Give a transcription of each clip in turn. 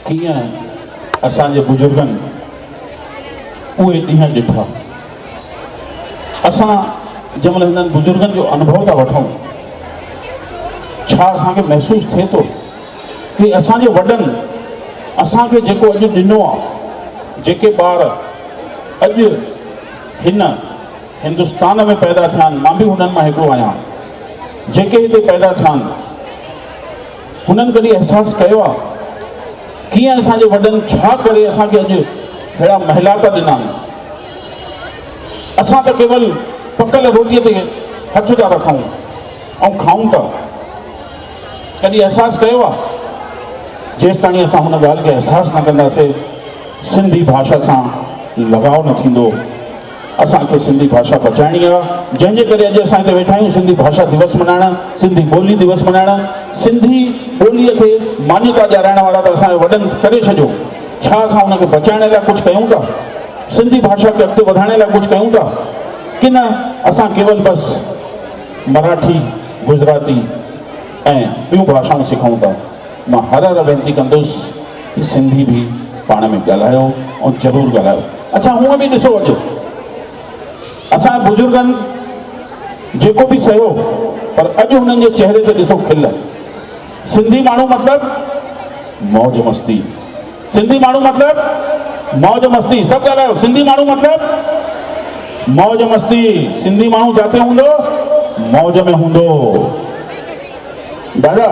कीअं असांजे बुजुर्गनि उहे ॾींहं ॾिठा। असां जंहिंमहिल हिननि बुजुर्गनि जो अनुभव था वठूं, छा असांखे महसूसु थिए थो कि असांजे वॾनि असांखे जेको अॼु ॾिनो आहे, जेके ॿार अॼु हिन हिंदुस्तान में पैदा थिया आहिनि, मां बि हुननि मां हिकिड़ो आहियां, जेके हिते पैदा थिया आहिनि, हुननि कॾहिं अहसासु कयो आहे कीअं असांजे वॾनि छा करे असांखे अॼु अहिड़ा महिलात ॾिना आहिनि। असां त केवल पकल रोटीअ ते हथ था रखूं ऐं खाऊं था। कॾहिं अहसासु कयो आहे? जेसि ताईं असां हुन ॻाल्हि खे अहसासु न कंदासीं, सिंधी भाषा सां लगाव न थींदो। असांखे सिंधी भाषा बचाइणी आहे, जंहिंजे करे अॼु असां हिते वेठा आहियूं सिंधी भाषा दिवस मल्हाइण, सिंधी ॿोली दिवस मल्हाइण। सिंधी ॿोलीअ खे मान्यता ॾियाराइण वारा त असांजे वॾनि करे छॾियो। छा असां हुनखे बचाइण लाइ कुझु कयूं था? सिंधी भाषा खे अॻिते वधाइण लाइ कुझु कयूं था कि न असां केवल बसि मराठी, गुजराती ऐं ॿियूं भाषाऊं सिखूं था? मां हर वेनती कंदुसि कि सिंधी बि पाण में ॻाल्हायो ऐं ज़रूरु ॻाल्हायो। अच्छा, हूअं बि ॾिसो, अॼु असांजे बुजुर्गनि जेको बि सहियो, पर अॼु हुननि जे चेहरे ते ॾिसो खिल। सिंधी माण्हू मतिलबु मौज मस्ती, सिंधी माण्हू मतिलबु मौज मस्ती। सभु ॻाल्हायो, सिंधी माण्हू मतिलबु मौज मस्ती। सिंधी माण्हू जिते हूंदो मौज में हूंदो। दादा,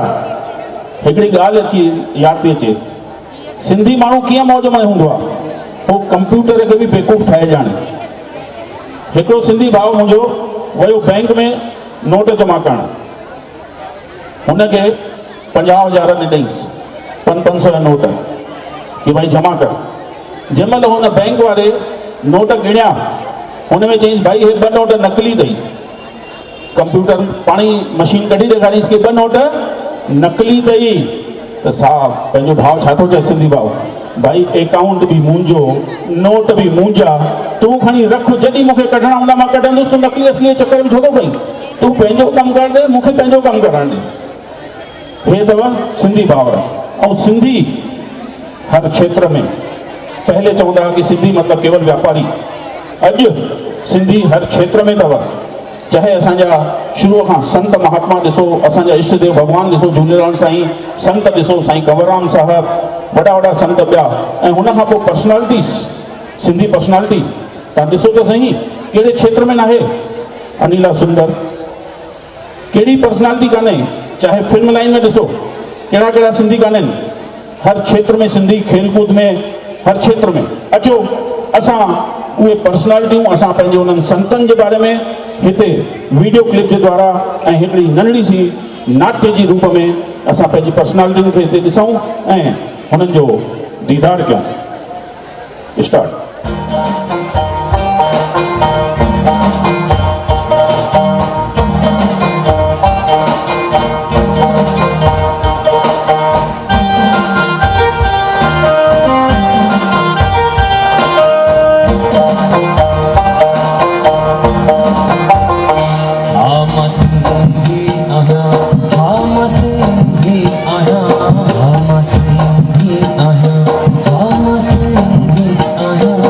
हिकिड़ी ॻाल्हि अची यादि थी अचे, सिंधी माण्हू कीअं मौज में हूंदो आहे? उहो कंप्यूटर खे बि बेवकूफ़ ठाहे ॼाणे। हिकिड़ो सिंधी भाउ मुंहिंजो वियो बैंक में नोट जमा करणु, हुनखे 50,000 ॾिनईंसि, 500 जा नोट कि भाई जमा कर। जंहिंमहिल हुन बैंक वारे नोट गिणिया, हुन में चयईंसि भाई हे 2 नोट नकली अथई। कंप्यूटर पाणी मशीन कढी ॾेखारियईंसि कि 2 नोट नकली अथई। त साहब पंहिंजो भाउ छा थो चए, सिंधी भाउ, भाई अकाउंट बि मुंहिंजो, नोट बि मुंहिंजा, तूं खणी रख, जॾहिं मूंखे कढणा हूंदा मां कढंदुसि, तूं नकली असली जे चकर में छो थो पई? तूं पंहिंजो कमु कर ॾे, मूंखे पंहिंजो कमु करणु ॾे। हे अथव सिंधी भाउर। ऐं सिंधी हर क्षेत्र में, पहले चवंदा हुआ कि सिंधी मतिलबु केवल व्यापारी, अॼु सिंधी हर क्षेत्र में अथव। चाहे असांजा शुरूअ खां संत महात्मा ॾिसो, असांजा इष्ट देव भॻवान ॾिसो, झूलेलाल साईं, संत ॾिसो, साईं कंवरराम साहिबु, वॾा वॾा संत ॿिया, ऐं हुन खां पोइ पर्सनालिटीज़, सिंधी पर्सनालिटी तव्हां ॾिसो त सही, कहिड़े क्षेत्र में न आहे? अनिला सुंदर, कहिड़ी पर्सनालिटी कान्हे? चाहे फिल्म लाइन में ॾिसो, कहिड़ा कहिड़ा सिंधी कान्हनि? हर क्षेत्र में सिंधी, खेलकूद में, हर क्षेत्र में। अचो असां उहे पर्सनालिटियूं, असां पंहिंजे उन्हनि संतनि जे बारे में हिते वीडियो क्लिप जे द्वारा ऐं हिकिड़ी नंढड़ी सी नाट्य जी रूप में असां पंहिंजी पर्सनालिटियुनि खे हिते ॾिसूं ऐं हुननि जो दीदार कयूं। स्टार्ट। I'm a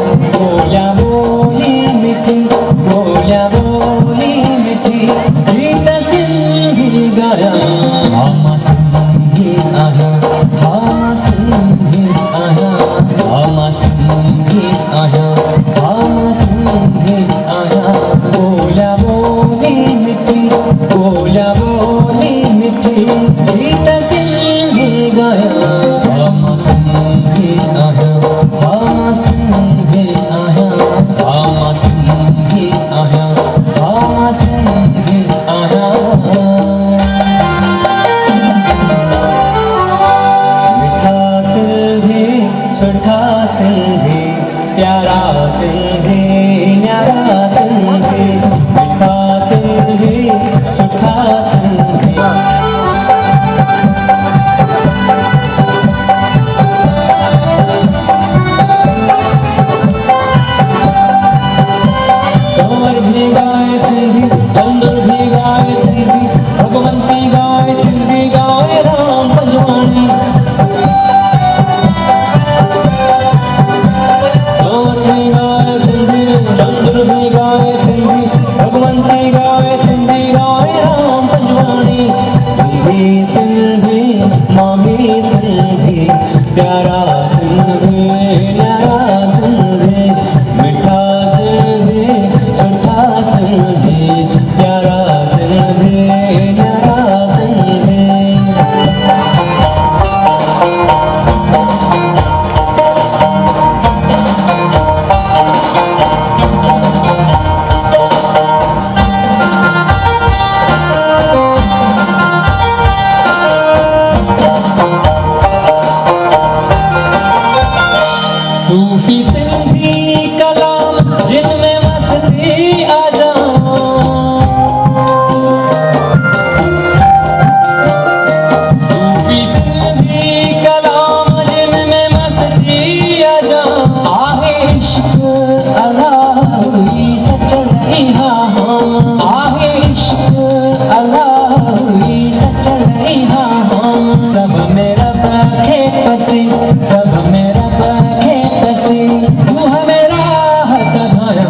अल्लाह हुई सच्चाई हम सब मेरा पखे पसी सब मेरा पखे पसी तू हमेरा हत भाया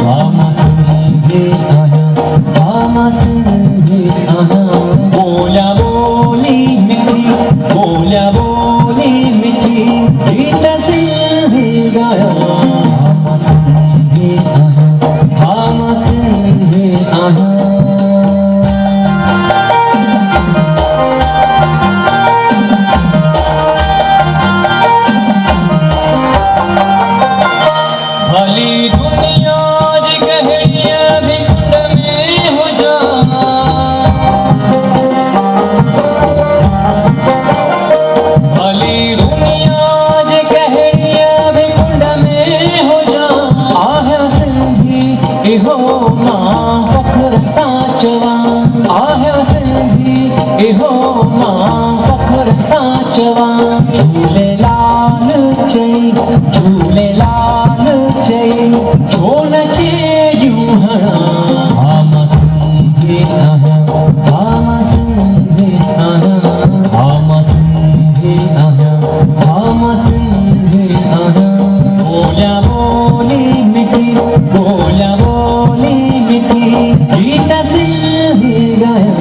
हम संगे आया हम संगे आया बोला बोली मिठी बोला बोली मिठी गीत सिंधी गाया हम संगे आया हम संगे आया हो मां फख्र साचवा आहे सिंधी हो मां फख्र साचवा झूलेलाल चई छो न चयूं हणा हम सिंधी आहियां हम सिंधी आहियां हम सिंधी आहियां हम सिंधी आहियां बोलिया बोली मिठी बोलिया बोली मिठी गीत सिंधी गाया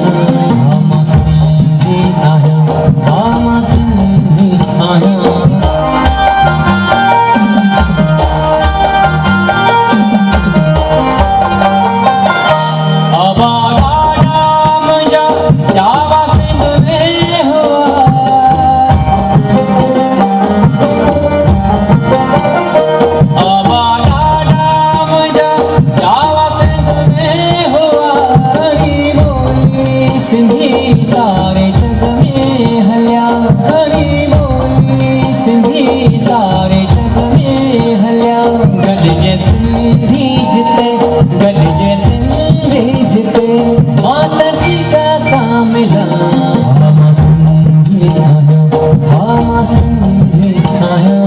हम सिंधी आहियां हम सिंधी आहियां सिंधी सारे जग में हलिया खड़ी बोली सिंधी सारे जग में हलिया गॾिजे सिंधी जिते गॾिजे सिंधी जिते मातसी का सामिला हम सिंधी आहियां हम सिंधी आहियां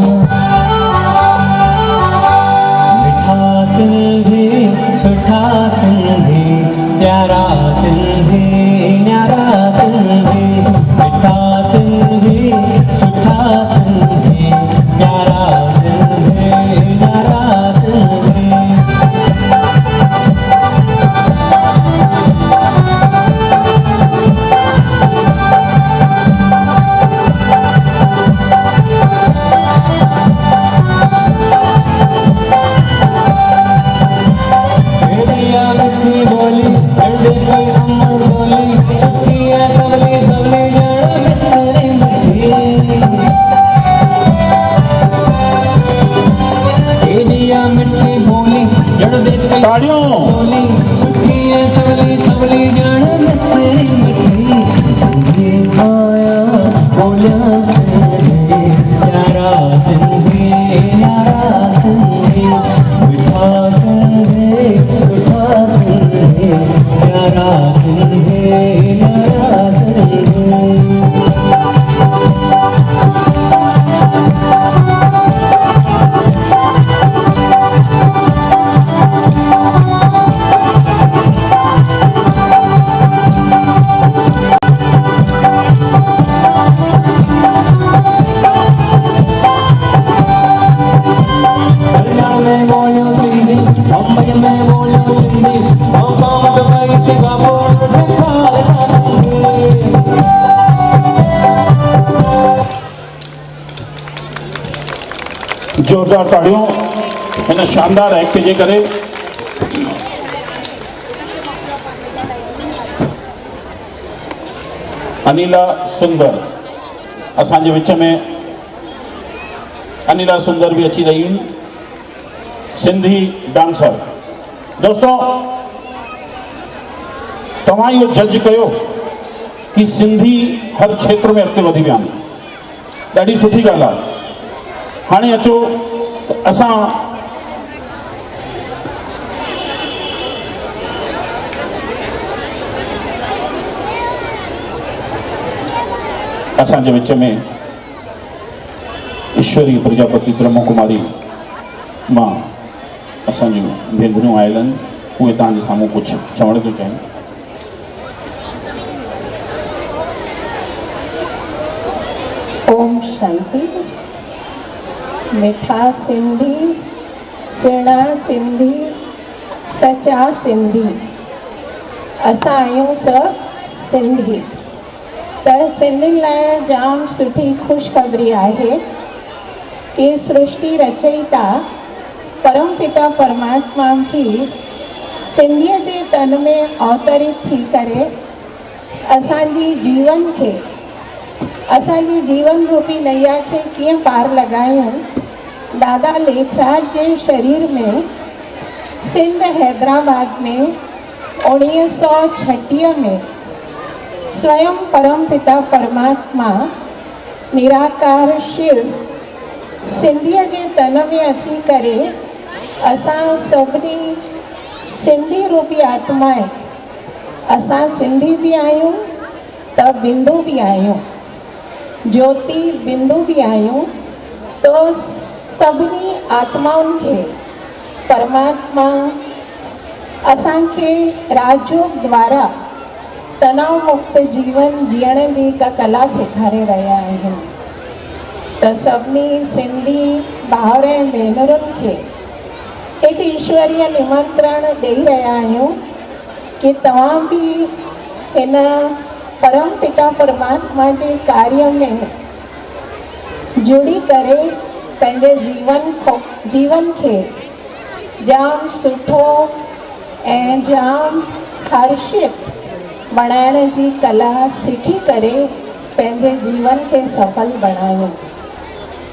मिठा सिंधी सुठा सिंधी प्यारा सिंधी न्यारा सिंधी मिठा सिंधी सुठा सिंधी प्यारा सिंधी न्यारा सिंधी मिठी बोली अंडे कोई अमर बोली छुट्टी है सबली सबली जड़ मिसरी मिठी एलिया मिठी बोली जड़ दे ताड़ियों बोली छुट्टी है सबली सबली जड़ मिसरी मिठी सिंधी आया बोलिया सिंधी प्यारा सिंधी न्यारा सिंधी मिठा सिंधी सुठा सिंधी प्यारा सिंधी न्यारा सिंधी में बोलो सिंधी बम्बई में बोलो सिंधी गाँव तो भाई से बापोर दिखा सिंधी जोरदार ताड़ियों इन शानदार एक्ट जे करे अनिला सुंदर असांजे विच में अनिला सुंदर भी अची रही सिंधी डांसर। दोस्तों तव्हां इहो जज कयो कि सिंधी हर क्षेत्र में अॻिते वधी विया आहिनि, ॾाढी सुठी ॻाल्हि आहे। हाणे अचो असां असांजे विच में ईश्वरी प्रजापति ब्रह्म कुमारी मां असांजूं भेनरूं आयल आहिनि, उहे तव्हांजे साम्हूं कुझु चवण थो चाहिनि। ओम शांति। मिठा सिंधी, सुहिणा सिंधी, सचा सिंधी, असां आहियूं सभु सिंधी। त सिंधियुनि लाइ जाम सुठी ख़ुशख़बरी आहे कि सृष्टि रचयिता परमपिता परमात्मा भी सिंधीअ जे तन में अवतरित थी करे असांजी जीवन खे, असांजी जीवन रूपी नैया खे कीअं पार लॻायूं। दादा लेखराज जे शरीर में सिंध हैदराबाद में 1936 में स्वयं परमपिता परमात्मा निराकार शिव सिंधीअ जे तन में अची करे असां सभिनी सिंधी रूपी आत्माएं, असां सिंधी बि आहियूं त बिंदु बि आहियूं, ज्योति बिंदु बि आहियूं। तो सभिनी आत्माउनि खे परमात्मा असांखे राजयोग द्वारा तनाव मुक्त जीवन जीअण जी हिकु कला सेखारे रहिया आहिनि। त सभिनी सिंधी भाउर ऐं भेनरुनि खे हिकु ईश्वरीय निमंत्रण ॾेई रहिया आहियूं कि तव्हां बि हिन परम पिता परमात्मा जे कार्य में जुड़ी करे पंहिंजे जीवन खे जाम सुठो ऐं जाम हर्षित बणाइण जी कला सिखी करे पंहिंजे जीवन खे सफल बणायूं।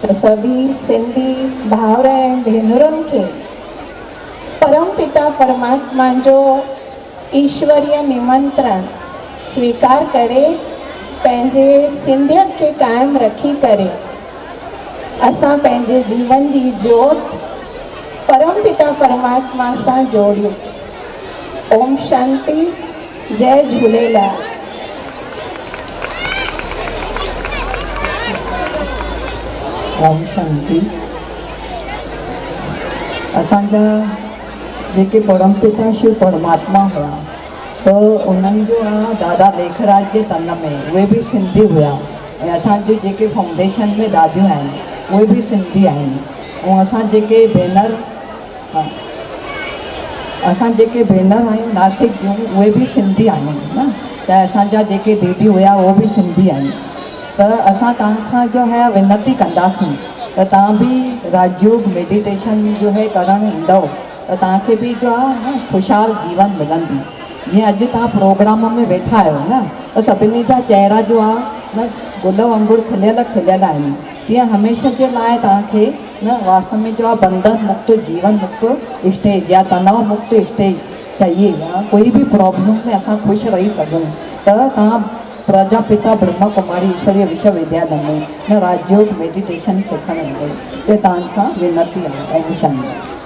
त सभी सिंधी भाउर ऐं भेनरुनि खे परम पिता परमात्मा जो ईश्वरीय निमंत्रण स्वीकार करे पंहिंजे सिंधियत खे क़ाइमु रखी करे असां पंहिंजे जीवन जी जोत परम पिता परमात्मा सां जोड़ियूं। ओम शांति, जय झूलेलाल। ओम शांति। असांजा जेके परमपिता शिव परमात्मा हुआ त उन्हनि जो दादा लेखराज जे तन में उहे बि सिंधी हुआ ऐं असांजे जेके फाउंडेशन में दादियूं आहिनि उहे बि सिंधी आहिनि। ऐं असां जेके भेनर आहियूं नासिक जूं उहे बि सिंधी आहियूं न। त असांजा जेके दीदी हुआ उहे बि सिंधी आहिनि। त असां तव्हांखां जो है विनती कंदासीं त तव्हां बि राजयोग मेडिटेशन जो है करणु ईंदव त तव्हांखे बि जो आहे न ख़ुशहाल जीवन मिलंदी। जीअं अॼु तव्हां प्रोग्राम में वेठा आहियो न त सभिनी जा चहिरा जो आहे न गुल वांगुरु खिलियल आहिनि। तीअं हमेशह जे लाइ तव्हांखे न वास्तव में जो आहे बंधन मुक्त जीवन मुक्त स्टेज या तनाव मुक्त स्टेज चाहिए या कोई भी प्रॉब्लम में असां ख़ुशि रही सघूं त तव्हां प्रजापिता ब्रह्मा कुमारी ईश्वरीय विश्वविद्यालय में न राजयोग मेडिटेशन सिखणु ईंदो। ये तव्हांखां विनती आहे। ओम शांति।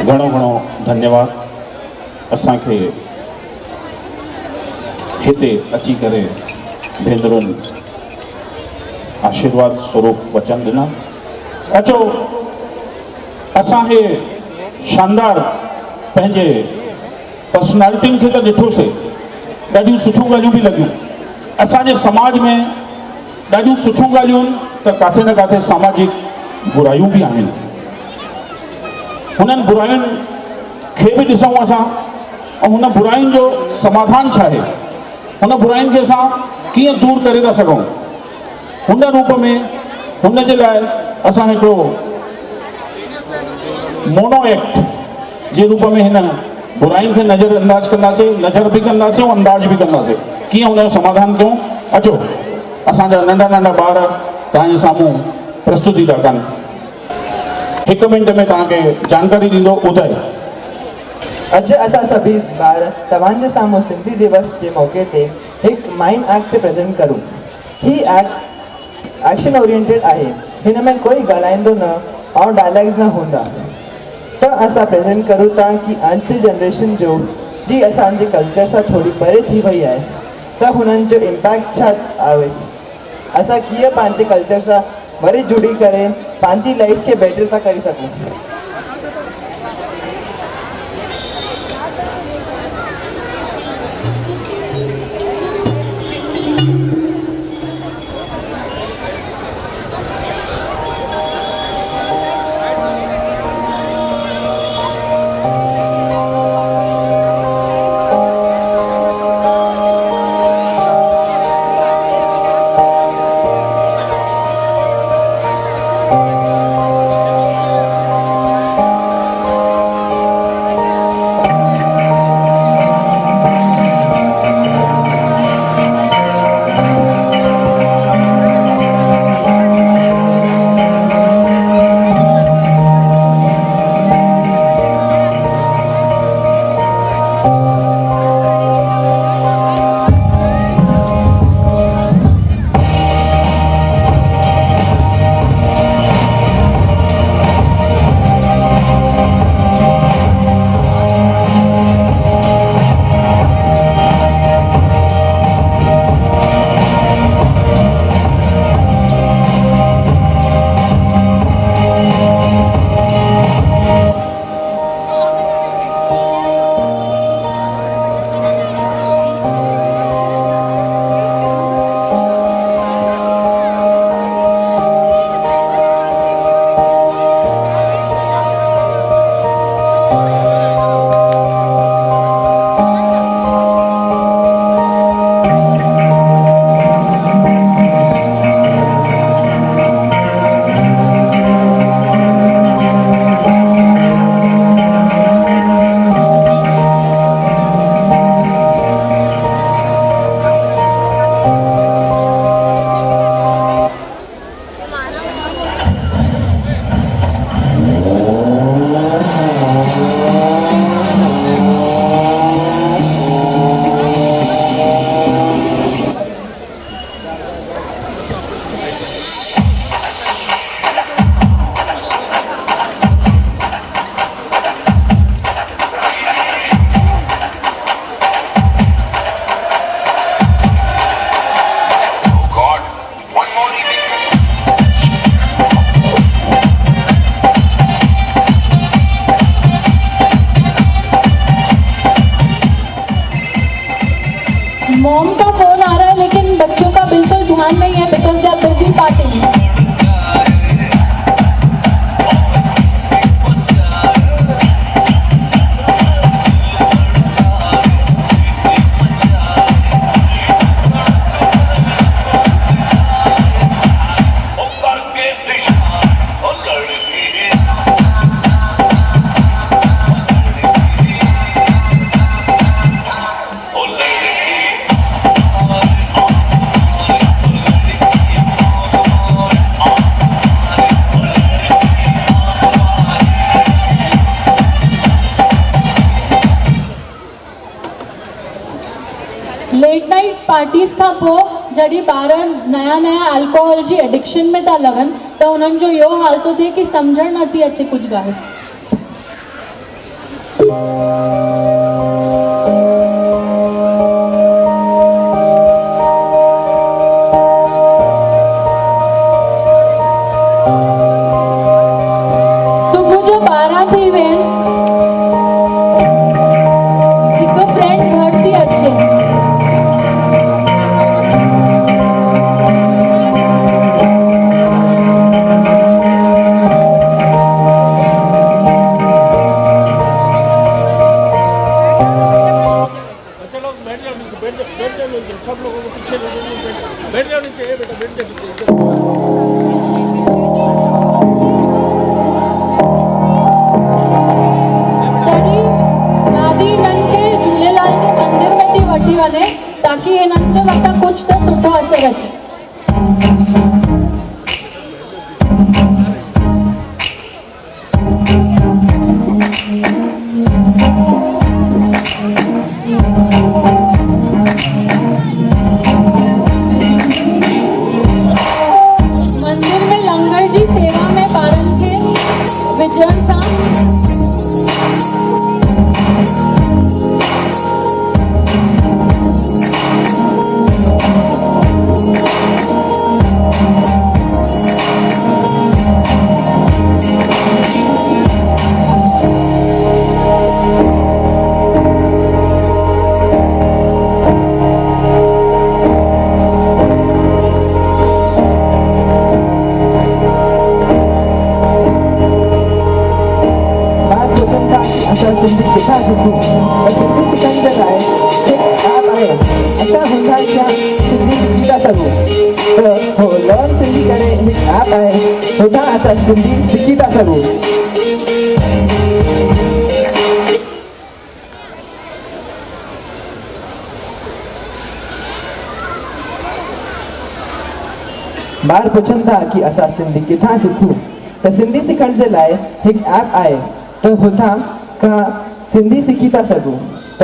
घणो घणो धन्यवाद असांखे हिते अची करे भेनरुनि आशीर्वाद स्वरूप वचन ॾिना। अचो असां हे शानदार पंहिंजे पर्सनैलिटियुनि खे त ॾिठोसीं, ॾाढियूं सुठियूं ॻाल्हियूं बि लॻियूं। असांजे समाज में ॾाढियूं सुठियूं ॻाल्हियूं त किथे न किथे सामाजिक बुरायूं बि आहिनि। हुननि बुरायुनि खे बि ॾिसूं असां ऐं हुन बुरायुनि जो समाधान छा आहे, हुन बुरायुनि खे असां कीअं दूर करे था सघूं। हुन रूप में हुन जे लाइ असां हिकिड़ो मोनो एक्ट जे रूप में हिन बुराइनि खे नज़र अंदाज़ कंदासीं, नज़र बि कंदासीं ऐं अंदाज़ बि कंदासीं कीअं हुनजो समाधान कयूं। अचो असांजा नंढा नंढा ॿार तव्हांजे साम्हूं प्रस्तुति था कनि। हिकु मिंट में तव्हांखे जानकारी ॾींदो उदय। अॼु असां सभी ॿार तव्हांजे साम्हूं सिंधी दिवस जे मौक़े ते हिकु माइम एक्ट प्रेज़ेंट करूं। हीउ एक्ट एक्शन ओरिएंटेड आहे। हिन में कोई ॻाल्हाईंदो न ऐं डायलॉग्स न हूंदा। त असां प्रेज़ेंट करूं था कि अॼु जी जनरेशन जो जी असांजे कल्चर सां थोरी परे थी वई आहे त हुननि जो इम्पैक्ट छा आहे, असां कीअं पंहिंजे कल्चर सां वरी जुड़ी करे पंहिंजी लाइफ खे बेटर था करे सघूं। पार्टीज़ खां पोइ जॾहिं ॿार नया नया अल्कोहल जी एडिक्शन में था लॻनि त उन्हनि जो इहो हाल थो थिए कि सम्झणु नथी अचे कुझु ॻाल्हि। सुबुह जो 12 थी विया आहिनि, हिकु फ्रेंड घर थी अचे। सब लोगों को पीछे बैठ जाओ नीचे बेटा, बैठ जाओ। दादी हिननि खे झूलेलाल जे मंदिर में थी वठी वञे ताकी हिननि जे मथां कुझु त सुठो असरु अचे। मंदिर में लंगर जी सेवा में ॿारनि खे विझण सां सिंधी किथां सिखूं पर सिंधी सिखण जे लाइ हिकु ऐप आहे। असां हुन सां सिंधी सिखी था सघूं त हो लर्न सिंधी करे हिकु ऐप आहे, हुतां असां सिंधी सिखी था सघूं। ॿार पुछनि था कि असां सिंधी किथां सिखूं त सिंधी सिखण जे लाइ हिकु ऐप आहे त हुतां खां सिंधी सिखी था सघूं। त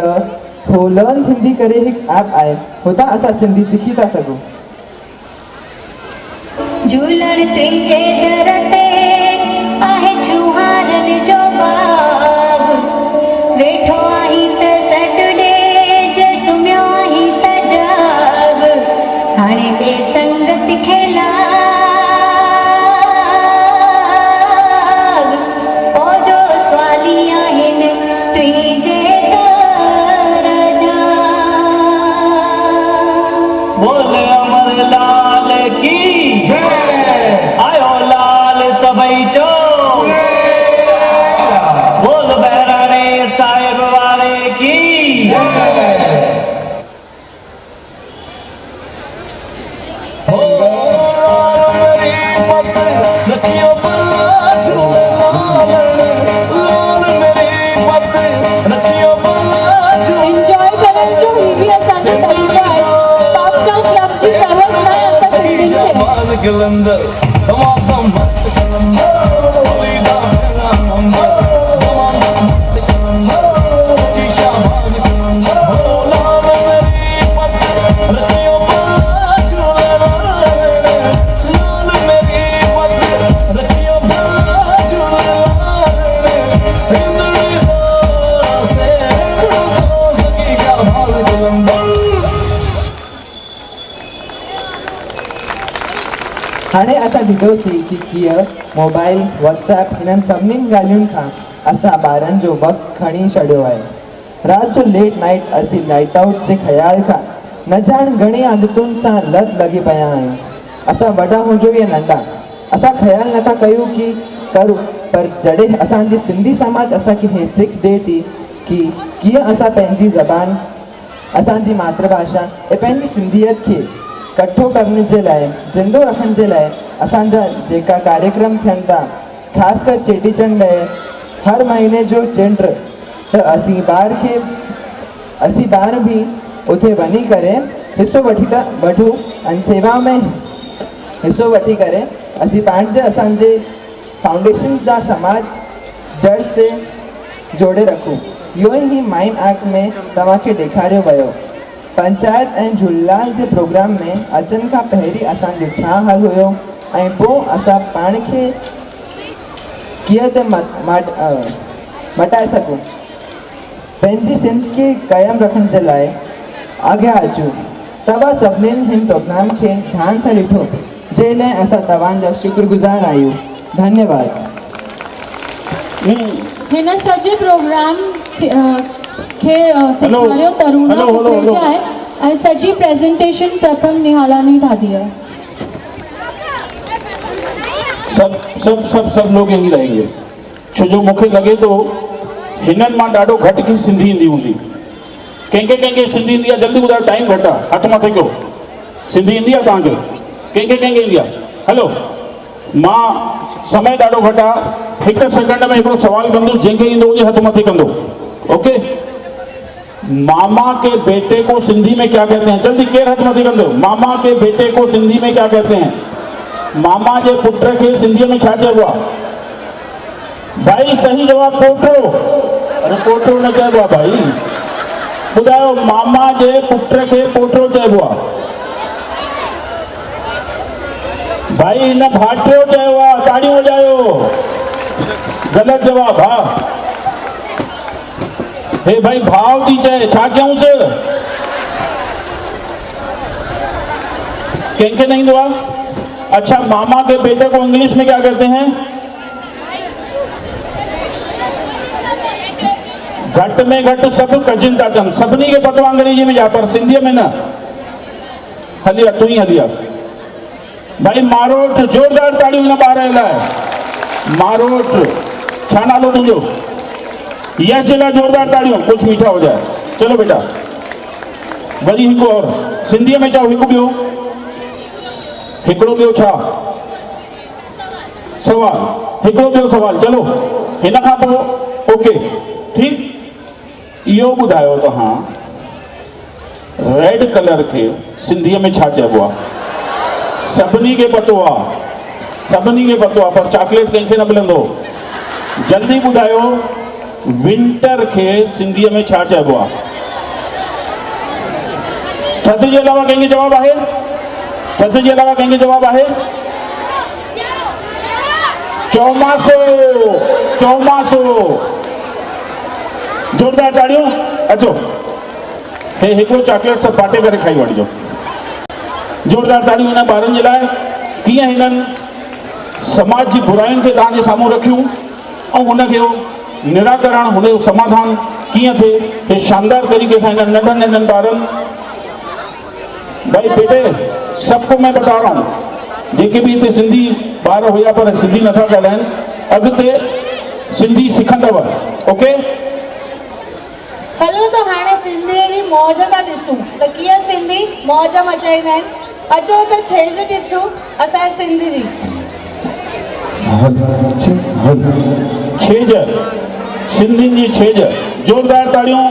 हो लर्न सिंधी करे हिकु ऐप आहे, हुतां असां सिंधी सिखी था सघूं। झूलण तुंहिंजे दर ते आहे छुहारनि जो बाग, वेठो आहीं त सॾु ॾे जे सुम्हियो आहीं त जाग, हाणे ॿिए संगत खे लाग, ओ जो सवाली आहिनि तुंहिंजे दर जा। बोल अमर लाल की आयो लाल सभई चो, बोल बहराणे साहिब वारे की। एंजॉय करण जो ही भी असांजो तरीक़ो आहे। पॉपकॉर्न क्लब जी तरफ़ सां असां सिंधियुनि खे कलंदर तमाम मस्त कलंदर होलीदा नंबर तमाम मस्त कलंदर की शाबाश कलंदर हो लाल मेरी पत रतियों पर झूलना लाल मेरी पत रतियों पर झूलना सिंधड़ी से सकी शाबाश कलंदर। हाणे असां ॾिठोसीं कि कीअं मोबाइल व्हाट्सएप हिननि सभिनीनि ॻाल्हियुनि खां असां ॿारनि जो वक़्तु खणी छॾियो आहे। राति जो लेट नाइट असीं नाइट आउट जे ख़्याल खां न ॼाण घणी आदतुनि सां लत लॻी पिया आहियूं। असां वॾा हुजूं या नंढा असां ख़्यालु नथा कयूं कि करूं, पर जॾहिं असांजी सिंधी समाज असांखे हे सिख ॾिए थी कि कीअं असां पंहिंजी ज़बान, असांजी मातृभाषा ऐं पंहिंजी सिंधियत खे कठो करण जे लाइ, ज़िंदो रखण जे लाइ असांजा जेका कार्यक्रम थियनि था, ख़ासि कर चेटीचंड आहे, हर महीने जो चंड, त असीं ॿार बि उते वञी करे हिसो वठूं ऐं सेवा में हिसो वठी करे असीं पंहिंजे असांजे फाउंडेशन जा समाज जड़ से जोड़े रखूं। इहो ई माइम एक्ट में तव्हांखे ॾेखारियो वियो। पंचायत ऐं झूलेलाल जे प्रोग्राम में अचनि खां पहिरीं असांजो छा हाल हुयो ऐं पोइ असां पाण खे कीअं त मटाए सघूं। पंहिंजी सिंध खे क़ाइमु रखण जे लाइ अॻियां अचूं। तव्हां सभिनीनि हिन प्रोग्राम खे ध्यान सां ॾिठो, जंहिं लाइ असां तव्हांजा शुक्रगुज़ार आहियूं। धन्यवाद। हिन सॼे प्रोग्राम खे सेखारियो तरुणा कुकरेजा आहे ऐं सॼी प्रेज़ेंटेशन प्रथम निहालानी ठाही आहे। सब लोग यही रहेंगे, छो जो मूंखे लगे तो हिननि मां ॾाढो घटि की सिंधी ईंदी हूंदी। कंहिंखे सिंधी ईंदी आहे? जल्दी ॿुधायो, टाइम घटि आहे, हथ मथे कयो। सिंधी ईंदी आहे तव्हांखे? कंहिंखे ईंदी आहे? हलो, मां समय ॾाढो घटि आहे, 1 सेकंड में हिकिड़ो सवाल कंदुसि, जंहिंखे ईंदो हुजे हथ मथे कंदो। ओके, मामा के बेटे को सिंधी में क्या कहते हैं? जल्दी केरु हथ मथे कंदो? मामा के बेटे को सिंधी में क्या कहते हैं? मामा जे पुट खे सिंधीअ में छा चइबो आहे? भाई सही जवाब पोटो। अरे पोटो न चइबो आहे भाई, ॿुधायो। मामा जे पुट खे पोटो चइबो आहे भाई, हिन भाटियो चयो आहे। ताड़ियूं वॼायो। ग़लति जवाब। हा, हे भाई भाव थी चए, छा कयूंसि? कंहिंखे न ईंदो आहे? अच्छा, मामा के बेटे को इंग्लिश में क्या कहते हैं? घट में घट सब कजिन था चवनि, सभिनी खे पतो अंग्रेजी में जा, पर सिंधीअ में न। हलिया तू ही हलिया भाई। मारोट, जोरदार ताड़ियूं हिन ॿार लाइ। मारोट, छा नालो तुंहिंजो? यश जे लाइ जोरदार ताड़ियूं, कुछ मीठा हो जाए। चलो बेटा, वरी हिकु और सिंधीअ में चओ, हिकु ॿियो, हिकिड़ो ॿियो छा सवाल? हिकिड़ो ॿियो सवाल। चलो, हिन खां पोइ ओके, ठीकु। इहो ॿुधायो तव्हां, रेड कलर खे सिंधीअ में छा चइबो आहे? सभिनी खे पतो आहे, सभिनी खे पतो आहे, पर चॉकलेट कंहिंखे न मिलंदो। जल्दी ॿुधायो, विंटर खे सिंधीअ में छा चइबो आहे? थधि जे अलावा कंहिंखे जवाब आहे? थधि जे अलावा कंहिंखे जवाब आहे? चौमासो। चौमासो, जोरदार ताड़ियूं। अचो, हे हिकिड़ो चॉकलेट सभु बाटे करे खाई वठिजो। जोरदार ताड़ियूं हिन ॿारनि जे लाइ। कीअं हिननि समाज जी बुराइयुनि खे तव्हांजे साम्हूं रखियूं ऐं हुनखे निराकरण, हुनजो समाधान कीअं थिए, हे शानदार तरीक़े सां हिननि नंढनि नंढनि ॿारनि। भाई बेटे, सबको मैं बता रहा हूँ, जेके भी हिते सिंधी ॿार हुया पर सिंधी नथा ॻाल्हाइनि, अॻिते सिंधी सिखंदव। ओके, हलो, त हाणे सिंधीअ जी मौज था ॾिसूं त कीअं सिंधी मौज मचाईंदा आहिनि। अचो त छेज ॾिसूं असांजे सिंधी जी। छेज, सिंधियुनि जी छेज, जोरदार ताड़ियूं।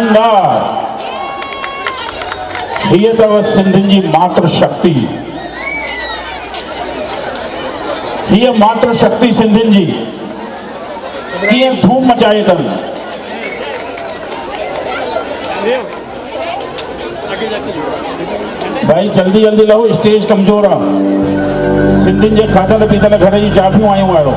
शानदार। हीअ अथव सिंधियुनि जी मातृ शक्ति। हीअ मातृ शक्ति सिंधियुनि जी कीअं धूम मचाए अथनि। भाई जल्दी जल्दी लहो, स्टेज कमज़ोर आहे। सिंधियुनि जे खाधल पीतल घर जी जाफ़ियूं आयूं अहिड़ो।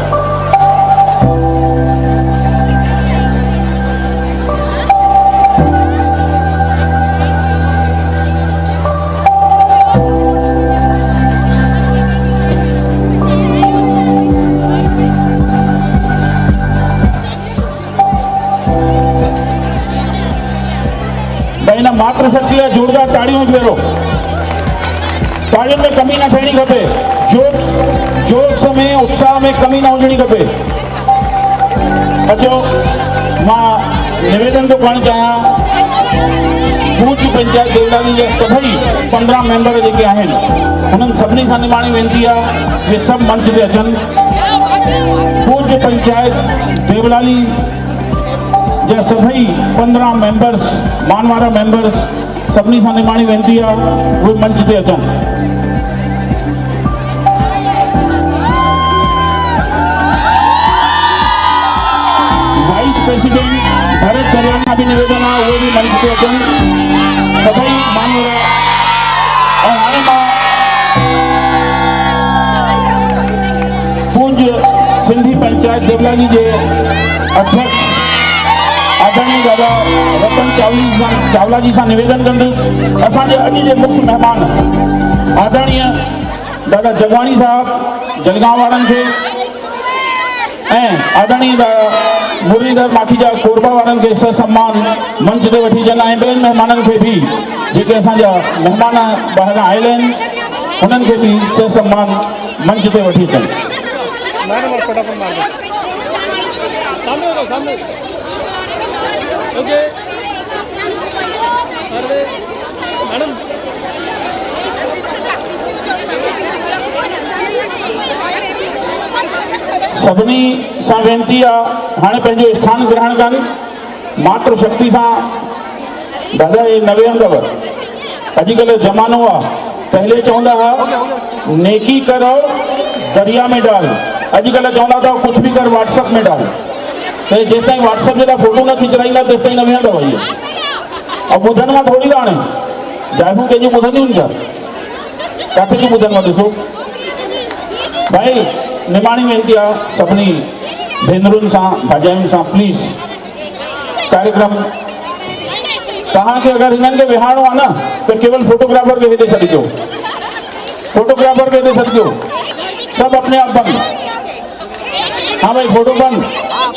भाई ना मातृशक्ति आहे, जोरदार ताड़ियों भेरो। ताड़ियुनि में कमी न थियणी खपे। जोश में उत्साह में कमी न हुजणी खपे। अचो मां निवेदन थो करणु चाहियां, पूज्य पंचायत देवलाली जा सभई 15 मेंबर जेके आहिनि उन्हनि सभिनी सां निमाणी वेनिती आहे कि सभु मंच ते अचनि। पूज्य पंचायत देवलाली जा सभई 15 मेंबर्स, मान वारा मेंबर्स, सभिनी सां निमाणी वेनिती आहे उहे मंच ते अचनि। वाइस प्रेसिडेंट भरत दरियाना भी निवेदन आहे, उहे बि मंच ते अचनि। सभई मान वारा। ऐं हाणे मां पूज्य सिंधी पंचायत देवलाली जे अध्यक्ष आदरणीय दादा रतन चावला जी सां निवेदन कंदुसि। असांजे अॼु जे मुख्य महिमान आदरणीय दादा जगवाणी साहब जलगांव वारनि खे ऐं आदरणीय दादा मुरलीधर माखीजा कोरबा वारनि खे ससम्मान मंच ते वठी अचनि ऐं ॿियनि महिमाननि खे बि जेके असांजा महिमान ॿाहिरां आयल आहिनि उन्हनि खे बि ससम्मान मंच ते वठी अचनि। सभिनी सां वेनिती आहे हाणे पंहिंजो स्थान ग्रहण कनि। मातृशक्ति सां दादा ये न वेहंदव। अॼुकल्ह ज़मानो आहे, पहले चवंदा हुआ नेकी करो दरिया में डाल, अॼुकल्ह चवंदा था कुछ भी कर व्हाट्सएप में डाल। तो जेसि ताईं व्हाट्सएप जे लाइ फोटो न खिचराईंदा तेसि ताईं न वेहंदव इहे। ऐं ॿुधनि मां थोरी था हाणे जाइफ़ूं कंहिंजूं ॿुधंदियूं छा? किथे जूं ॿुधनि मां ॾिसो। भाई निमाणी वेनिती आहे सभिनी भेनरुनि सां भाॼायुनि सां, प्लीज़ कार्यक्रम तव्हांखे अगरि हिननि खे विहारणो आहे न त केवल फोटोग्राफर खे हेॾे छॾिजो, फोटोग्राफर खे हेॾे छॾिजो, सभु अपने आप बंद। हाँ भाई फोटो बंद।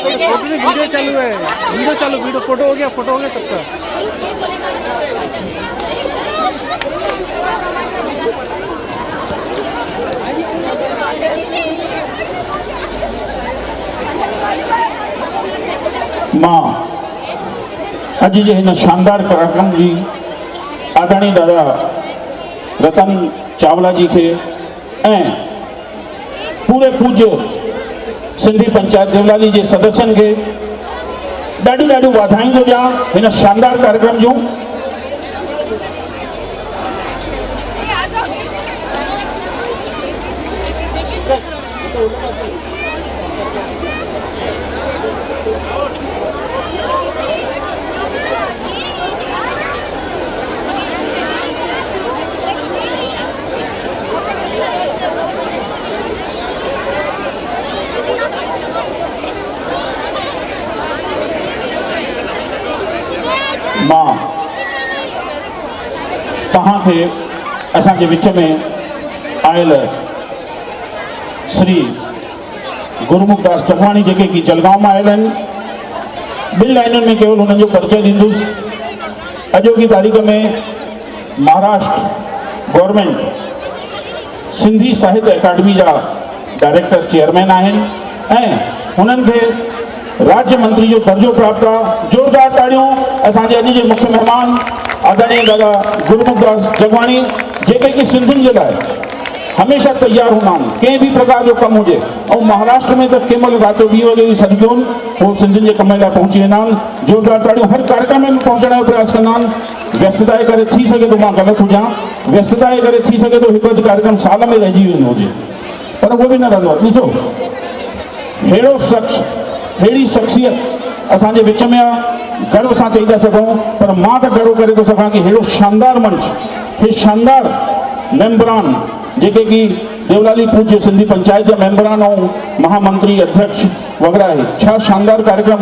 वीडियो चालू है, वीडियो चालू, वीडियो फोटो हो गया सबका। मां अॼु जे हिन शानदार कार्यक्रम जी आदरणीय दादा रतन चावला जी खे ऐं पूरे पूज्य सिंधी पंचायत देवलाली जे सदस्यनि खे ॾाढियूं ॾाढियूं वाधायूं थो ॾियां हिन शानदार कार्यक्रम जूं। मां तव्हांखे असांजे विच में आयल श्री गुरुमुखदास जगवाणी जेके कि जलगांव में आयल आहिनि, 2 लाइनुनि में केवल हुननि जो परिचय ॾींदुसि। अॼोकी तारीख़ में महाराष्ट्र गवर्नमेंट सिंधी साहित्य अकादमी जा डायरेक्टर चेयरमैन आहिनि ऐं हुननि खे राज्य मंत्री जो दर्जो प्राप्त आहे। जोरदार ताड़ियों असांजे अॼु जे मुख्य मेहमान आदरणीय दादा गुरुमुखदास जगवाणी जेके कि सिंधियुनि जे लाइ हमेशह तैयार हूंदा आहिनि कंहिं बि प्रकार जो कमु हुजे। ऐं महाराष्ट्र में त कंहिं महिल राति जो 2 वॻे जी सदिकियूं उहो सिंधियुनि जे कम लाइ पहुची वेंदा आहिनि। जोरदार ताड़ियूं। हर कार्यक्रम में पहुचण जो प्रयास कंदा आहिनि। व्यस्तता जे करे थी सघे थो मां ग़लति हुजां, व्यस्तता जे करे थी सघे थो हिकु अधु कार्यक्रम साल में रहिजी वेंदो हुजे, पर उहो बि न रहंदो आहे। ॾिसो अहिड़ो शख़्स, अहिड़ी शख़्सियत असांजे विच में आहे, गर्व सां चई था सघूं। पर मां त गर्व करे थो सघां कि अहिड़ो शानदार मंच, हे शानदार मेंबरान जेके कि देवलाली पूज्य सिंधी पंचायत जा मेंबरान ऐं महामंत्री अध्यक्ष वग़ैरह आहे, छा शानदार कार्यक्रम।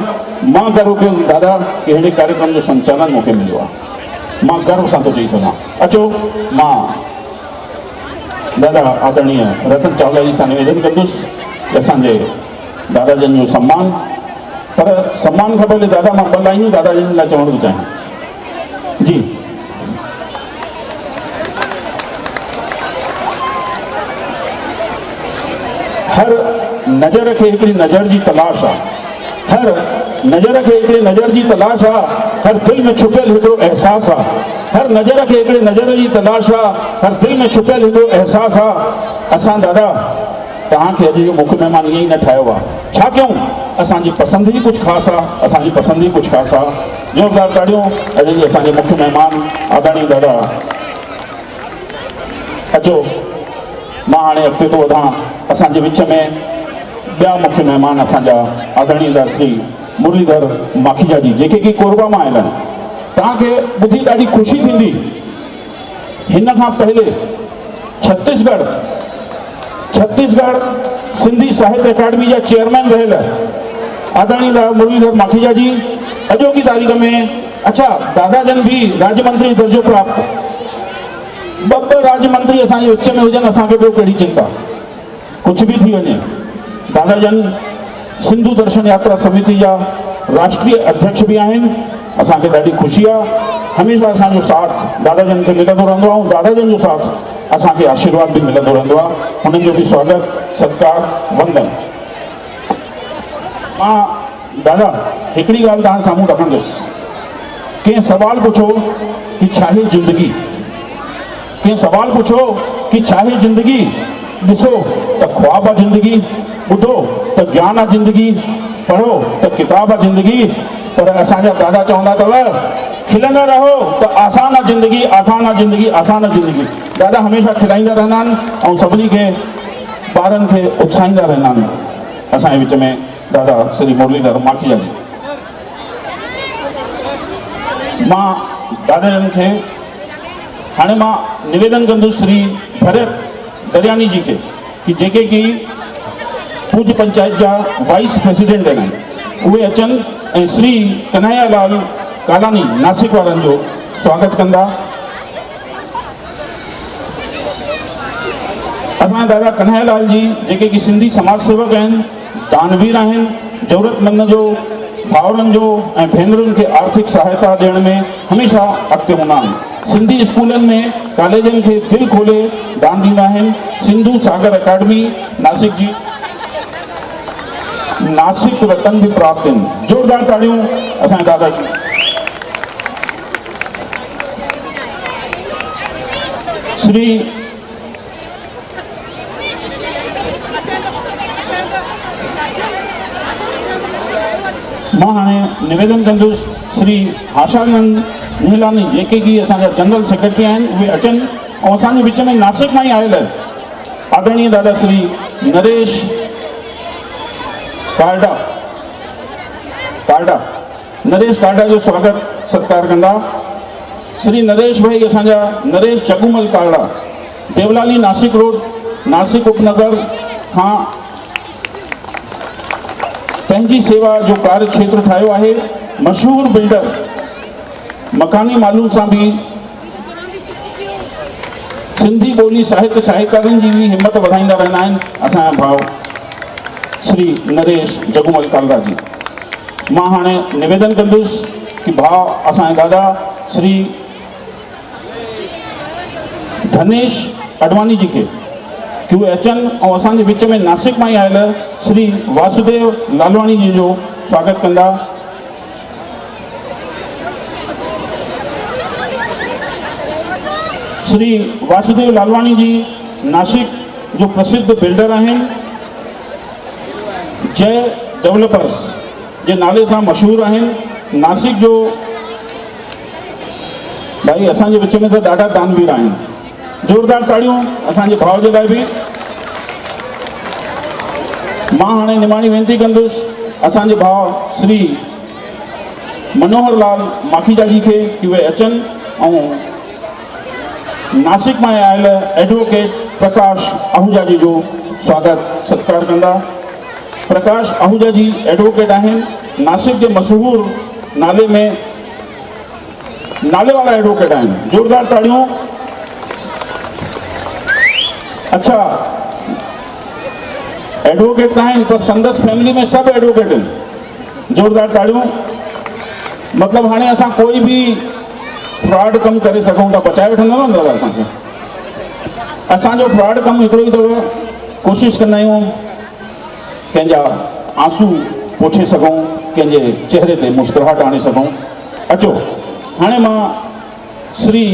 मां गर्व कयो दादा कि अहिड़े कार्यक्रम जो संचालन मूंखे मिलियो आहे। मां गर्व सां थो चई सघां। अचो मां दादा आदरणीय रतन चावला जी सां निवेदन कंदुसि असांजे दादा जन जो सम्मान। पर सम्मान खां पहले दादा मां 2 लाइनूं दादा जन लाइ चवणु थो चाहियां। जी हर नज़र खे हिकिड़ी नज़र जी तलाश आहे, हर नज़र खे हिकिड़ी नज़र जी तलाश आहे, हर दिलि में छुपियल हिकिड़ो अहसासु आहे, हर नज़र खे हिकिड़ी नज़र जी तलाश आहे, हर दिलि में छुपियल हिकिड़ो अहसासु आहे। असां दादा तव्हांखे अॼु जो मुख्य महिमान ईअं ई न ठाहियो आहे। छा कयूं, असांजी पसंदि ई कुझु ख़ासि आहे, असांजी पसंदि ई कुझु ख़ासि आहे। ज़ोरदार ताड़ियूं अॼु जे असांजे मुख्य महिमान आदरणीय दादा। अचो मां हाणे अॻिते थो वधां। असांजे विच में ॿिया मुख्य महिमान असांजा आदरणीय दादा श्री मुरलीधर माखीजा जी, जेके कि कोरबा मां आयल आहिनि। तव्हांखे ॿुधी ॾाढी ख़ुशी थींदी, हिन खां पहले छत्तीसगढ़ सिंधी साहित्य अकादमी जा चेयरमैन रहियल आदरणीय दादा मुरलीधर माखीजा जी अॼोकी तारीख़ में, अच्छा दादा जन भी राज्य मंत्री दर्जो प्राप्त, ॿ राज्य मंत्री असांजे विच में हुजनि, असांखे ॿियो कहिड़ी चिंता। कुझु बि थी वञे, दादा जन सिंधु दर्शन यात्रा समिति जा राष्ट्रीय अध्यक्ष भी आहिनि। असांखे ॾाढी ख़ुशी आहे। हमेशह असांजो साथ दादा जन खे मिलंदो रहंदो आहे ऐं दादा जन जो साथ असांखे आशीर्वाद भी मिलंदो रहंदो आहे। हुननि जो बि स्वागत, सत्कार, वंदन। मां दादा हिकिड़ी ॻाल्हि तव्हां साम्हूं रखंदुसि। कंहिं सवाल पुछो कि छा आहे ज़िंदगी, कंहिं सवाल पुछो कि छा आहे ज़िंदगी, ॾिसो त ख्वाब आहे ज़िंदगी, ॿुधो त ज्ञान आहे ज़िंदगी, पढ़ो त किताब आहे ज़िंदगी। पर असांजा दादा चवंदा अथव खिलंदा रहो त आसान आहे ज़िंदगी, आसान आहे ज़िंदगी, आसान आहे ज़िंदगी। दादा हमेशह खिलाईंदा रहंदा आहिनि ऐं सभिनी खे ॿारनि खे उत्साहींदा रहंदा आहिनि। असांजे विच में दादा श्री मुरलीधर माखीजा जी। मां दादा जन खे हाणे मां निवेदन कंदुसि श्री भरत दरियानी जी खे कि जेके कि पूज्य पंचायत जा वाइस प्रेसिडेंट आहिनि, उहे अचनि ऐं श्री कन्हैया लाल कालानी नासिक वारनि जो स्वागत कंदा। असांजा दादा कन्हैया लाल जी जेके कि सिंधी समाज सेवक आहिनि, दानवीर आहिनि, ज़रूरतमंद जो भाउरनि जो ऐं भेनरुनि खे आर्थिक सहायता ॾियण में हमेशह अॻिते हूंदा आहिनि। सिंधी स्कूलनि में कॉलेजनि खे दिलि खोले दान ॾींदा आहिनि। सिंधु सागर अकादमी नासिक जी नासिक रतन भी प्राप्त आहिनि। ज़ोरदार ताड़ियूं असांजे दादा जी। श्री मां हाणे निवेदन कंदुसि श्री आशानंद नीलानी जेके कि असांजा जनरल सेक्रेटरी आहिनि, उहे अचनि ऐं असांजे विच में नासिक मां ई आयल आदरणीय दादा श्री नरेश कार्डा जो स्वागत सत्कार कंदा। श्री नरेश भाई असांजा नरेश चगूमल कार्डा, देवलाली नासिक रोड, नासिक उपनगर खां पंहिंजी सेवा जो कार्य क्षेत्र ठाहियो आहे। मशहूर बिल्डर, मकानी मालूम सां भी सिंधी ॿोली साहित्य सहायकारनि जी भी हिम्मत वधाईंदा रहंदा आहिनि असांजा भाउ श्री नरेश जगूमल कालरा जी। मां हाणे निवेदन कंदुसि कि भाउ असांजे दादा श्री धनेश अडवानी जी के कि उहे अचनि ऐं असांजे विच में नासिक मां ई आयल श्री वासुदेव लालवाणी जी जो स्वागत कंदा। श्री वासुदेव लालवाणी जी नासिक जो प्रसिद्ध बिल्डर आहिनि, जय डेवलपर्स जे नाले सां मशहूरु आहिनि, नासिक जो भाई असांजे विच में त ॾाढा दानवीर आहिनि। ज़ोरदार ताड़ियूं असांजे भाउ जे लाइ बि। मां हाणे निमाणी वेनिती कंदुसि असांजे भाउ श्री मनोहर लाल माखीजा जी खे कि उहे अचनि ऐं नासिक मां आयल एडवोकेट प्रकाश आहूजा जी जो स्वागत सत्कार कंदा। प्रकाश आहूजा जी एडवोकेट आहिनि, नासिक जे मशहूरु नाले में नाले वाला एडवोकेट आहिनि। ज़ोरदार ताड़ियूं। अच्छा, एडवोकेट आहिनि पर संदसि फैमिली में सभु एडवोकेट आहिनि। ज़ोरदार ताड़ियूं। मतलब हाणे असां कोई भी फ्रॉड कम करे सघूं था, बचाए वठंदा न दादा असांखे। असांजो फ्रॉड कम हिकिड़ो ई अथव, कोशिशि कंदा आहियूं कंहिंजा आंसू पोछे सघूं, कंहिंजे चेहरे ते मुस्कुराहट आणे सघूं। अचो हाणे मां श्री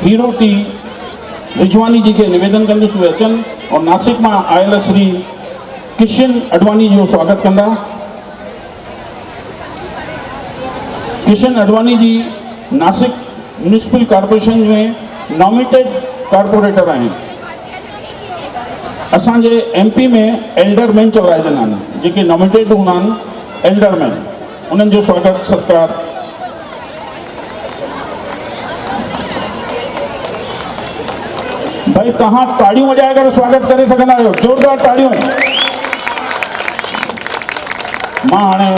हीरो टी रिजवानी जी खे निवेदन कंदुसि उहे अचनि और नासिक मां आयल श्री किशन अडवानी जो स्वागत कंदा। किशन अडवानी जी नासिक म्यूनिसिपल कॉर्पोरेशन में नॉमिनेटेड कॉर्पोरेटर आहिनि। असांजे MP में एल्डरमैन चवराइजंदा आहिनि, जेके नॉमिनेटेड हूंदा आहिनि एल्डरमैन, उन्हनि जो स्वागत सत्कार। भाई तव्हां ताड़ियूं वॼाए करे स्वागत करे सघंदा आहियो। ज़ोरदार ताड़ियूं। मां हाणे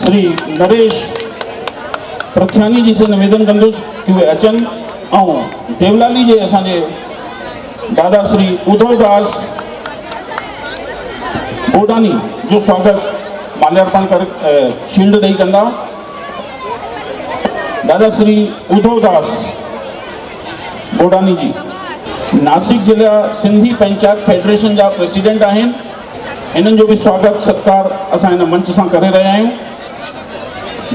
श्री नरेश प्रथानी जी से निवेदन कंदुसि कि उहे अचनि ऐं देवलाली जे असांजे दादा श्री उद्धव दास बोडानी जो स्वागत माल्यार्पण करे शील्ड ॾेई कंदा। दादा श्री उद्धव दास बोडानी जी नासिक जिला सिंधी पंचायत फेडरेशन जा प्रेसिडेंट आहिनि। इन्हनि जो बि स्वागत सत्कार असां हिन मंच सां करे रहिया आहियूं।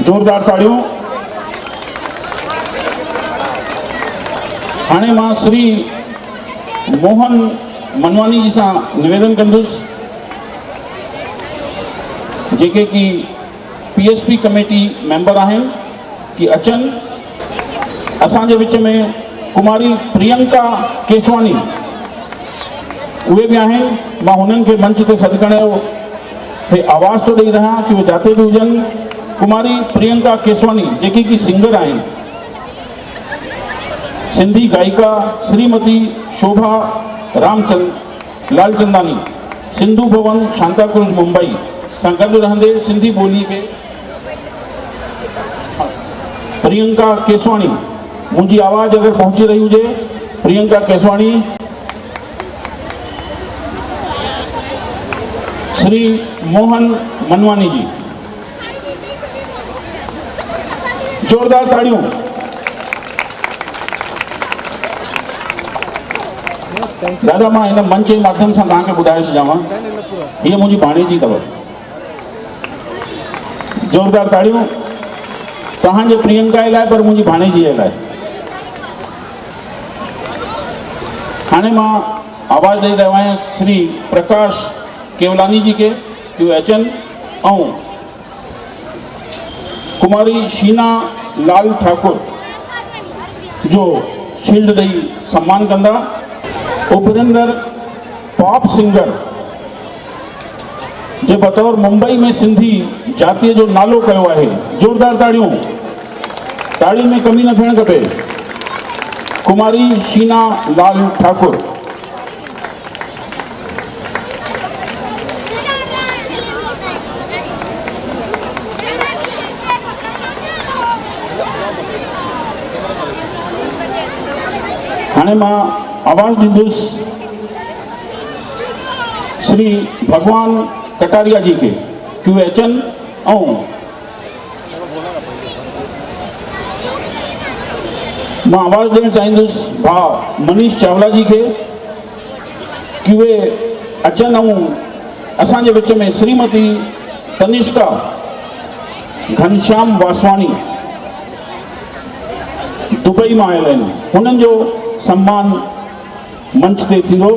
ज़ोरदार ताड़ियूं। हाणे मां श्री मोहन मनवानी जी सां निवेदन कंदुसि, जेके कि PSP कमेटी मेंबर आहिनि, कि अचनि। असांजे विच में कुमारी प्रियंका केसवानी उहे बि आहिनि। मां हुननि खे मंच ते सॾु करे आवाज़ थो ॾेई रहियां कि उहे जिते बि हुजनि। कुमारी प्रियंका केसवानी जेकी कि सिंगर आहिनि, सिंधी गायिका श्रीमती शोभा रामचंद लालचंदानी, सिंधु भवन शांताक्रूज मुंबई सां गॾु रहंदे सिंधी ॿोली खे। प्रियंका केसवानी, मुंहिंजी आवाज़ अगरि पहुची रही हुजे, प्रियंका केसवानी। श्री मोहन मनवानी जी। ज़ोरदार ताड़ियूं। दादा मां हिन मंच जे माध्यम सां तव्हांखे ॿुधाए छॾियांव, हीअ मुंहिंजी भाणेजी अथव। ज़ोरदार ताड़ियूं तव्हांजे प्रियंका जे लाइ, पर मुंहिंजी भाणेजीअ लाइ। हाणे मां आवाज़ ॾेई रहियो आहियां श्री प्रकाश केवलानी जी खे कि उहे अचनि ऐं कुमारी शीना लाल ठाकुर जो शील्ड ॾेई सम्मान कंदा। उपेंद्र पॉप सिंगर जे बतौर मुंबई में सिंधी जातीअ जो नालो कयो आहे। ज़ोरदार ताड़ियूं। ताड़ियुनि में कमी न थियणु खपे। कुमारी शीना लाल ठाकुर। हाणे मां आवाज़ ॾींदुसि श्री भगवान कटारिया जी के कि उहे अचनि ऐं मां आवाज़ ॾियणु चाहींदुसि भाउ मनीष चावला जी के कि उहे अचनि ऐं असांजे विच में श्रीमती तनिष्का घनश्याम वासवानी दुबई मां आयल आहिनि, हुननि जो सम्मान मंच ते थींदो।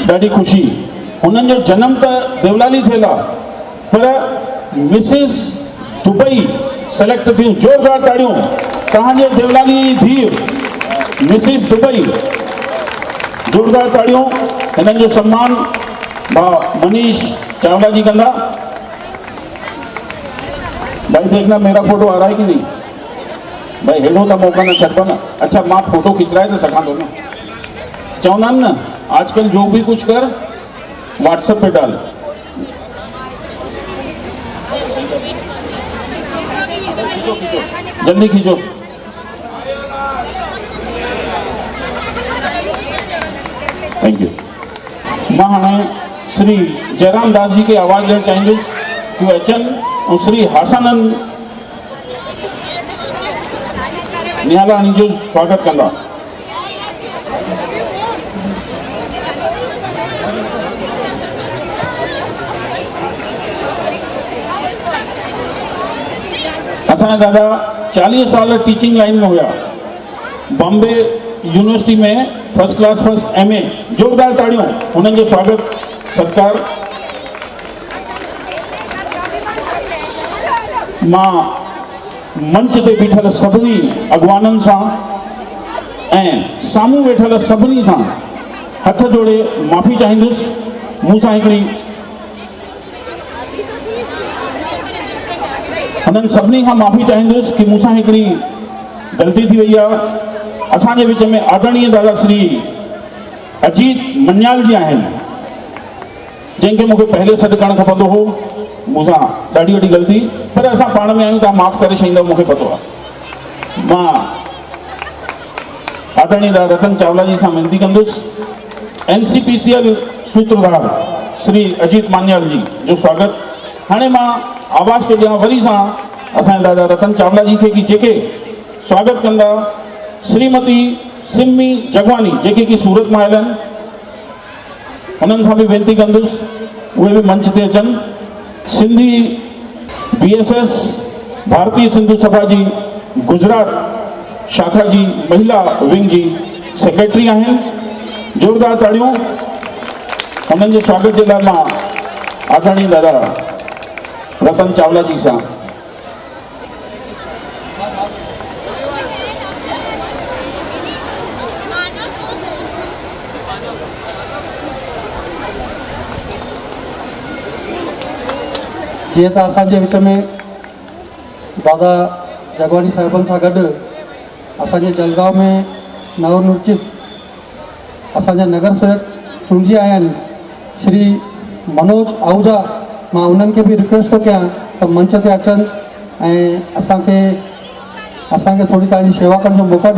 ॾाढी ख़ुशी। हुननि जो जनम त देवलाली थियल आहे, पर मिसिस दुबई सेलेक्ट थियूं। ज़ोरदार ताड़ियूं तव्हांजे देवलाली जी धीउ मिसिस दुबई। ज़ोरदार ताड़ियूं हिननि जो सम्मान भाउ मनीष चावला जी कंदा। भाई देखना मेरा फोटो आ रहा है कि नहीं भाई, हेॾो त मौक़ा न छॾिबो न। अच्छा मां फोटो खिचराए त सघां थो न, चवंदा आहिनि न आजकल जो भी कुछ कर व्हाट्सएप पे डाल। जल्दी खींचो। Thank you. मां हाणे श्री जयराम दास जी खे आवाज़ ॾियणु चाहींदुसि कि उहे अचनि ऐं श्री हासानंद निहालाणी जो स्वागत कंदा। असांजा दादा 40 साल टीचिंग लाइन में हुआ। बॉम्बे यूनिवर्सिटी में फर्स्ट क्लास फर्स्ट MA। जोरदार ताड़ियों हुननि जो स्वागत सत्कार। मां मंच ते बीठल सभिनी अॻवाननि सां ऐं साम्हूं वेठल सभिनी सां हथ जोड़े माफ़ी चाहींदुसि। मूंसां हिकिड़ी हुननि सभिनी खां माफ़ी चाहींदुसि कि मूंसां हिकिड़ी ग़लती थी वई आहे। असांजे विच में आदरणीय दादा श्री अजीत मन्याल जी आहिनि, जंहिंखे मूंखे पहले सॾु करणु खपंदो हो। मूंसां ॾाढी वॾी ग़लती, पर असां पाण में आहियूं, तव्हां माफ़ु करे छॾींदव, मूंखे पतो आहे। मां आदरणीय दादा रतन चावला जी सां वेनिती कंदुसि। NCPCL सूत्रधार श्री अजीत मान्याल जी जो स्वागत। हाणे मां आवाज़ थो ॾियां वरी सां असांजे दादा रतन चावला जी खे कि जेके स्वागत कंदा श्रीमती सिमी जगवानी, जेके कि सूरत मां आयल आहिनि। हुननि सां बि वेनिती कंदुसि उहे बि मंच ते अचनि। सिंधी BSS भारतीय सिंधु सभा जी गुजरात शाखा जी महिला विंग जी सेक्रेटरी आहिनि। जोरदार ताड़ियूं हुननि जे स्वागत जे लाइ मां आदरणीय दादा रतन चावला जी सां। जीअं त असांजे विच में दादा जगवानी साहिबनि सां गॾु असांजे जलगांव में नवनिर्चित असांजा नगर सेवक चूंडिजी आया आहिनि श्री मनोज आहूजा। मां उन्हनि खे बि रिक्वेस्ट थो कयां त मंच ते अचनि ऐं असांखे थोरी तव्हांजी शेवा करण जो मौक़ो